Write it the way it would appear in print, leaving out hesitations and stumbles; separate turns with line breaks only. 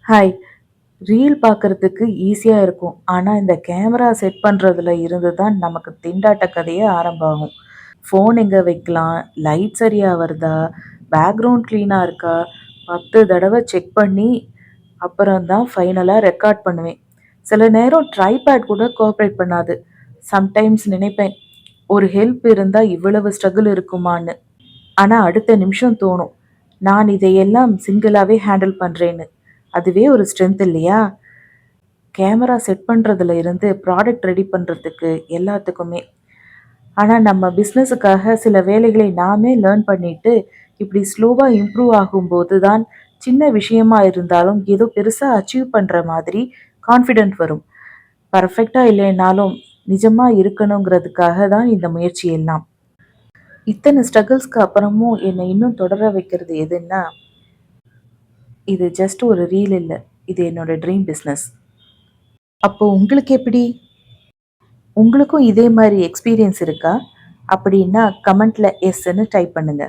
Hi. Reel பார்க்கறதுக்கு ஈஸியா இருக்கும். ஆனா, இந்த கேமரா செட் பண்றதுல இருந்து தான் நமக்கு திண்டாட்ட கதையே ஆரம்பமாகும். ஃபோன் எங்க வைக்கலாம்? லைட் சரியா வருதா? பேக்ரவுண்ட் கிளீனா இருக்கா? 10 தடவ செக் பண்ணி அப்புறம் தான் ஃபைனலா ரெக்கார்ட் பண்ணுவேன். சில நேரம் ட்ரைபேட் கூட கோஆப்பரேட் பண்ணாது. சம்டைம்ஸ் நினைப்பேன், ஒரு ஹெல்ப் இருந்தா இவ்வளவு ஸ்ட்ரகிள் இருக்குமான்னு. ஆனா அடுத்த நிமிஷம் தோணும், நான் இதையெல்லாம் சிங்கிளாவே ஹேண்டில் பண்றேன்னு. அதுவே ஒரு ஸ்ட்ரென்த் இல்லையா? கேமரா செட் பண்றதுல இருந்து ப்ராடக்ட் ரெடி பண்றதுக்கு எல்லாத்துக்குமே. ஆனா நம்ம பிசினஸுக்காக சில வேலைகளை நாமே லேர்ன் பண்ணிட்டு, இப்படி ஸ்லோவா இம்ப்ரூவ் ஆகும்போது தான் சின்ன விஷயமா இருந்தாலும் ஏதோ பெருசா அச்சீவ் பண்ற மாதிரி கான்ஃபிடென்ட் வரும். பர்ஃபெக்ட்டா இல்லைனாலும் நிஜமா இருக்கணுங்கிறதுக்காக தான் இந்த முயற்சி எல்லாம். இத்தனை ஸ்ட்ரகிள்ஸ்க்கு அப்புறமும் என்னை இன்னும் தொடர வைக்கிறது எதுன்னா, இது ஜஸ்ட் ஒரு ரீல் இல்ல. இது என்னோட ட்ரீம் பிசினஸ். அப்போ உங்களுக்கு எப்படி? உங்களுக்கும் இதே மாரி எக்ஸ்பீரியன்ஸ் இருக்கா? அப்படின்னா கமெண்ட்ல எஸ்ன்னு டைப் பண்ணுங்க.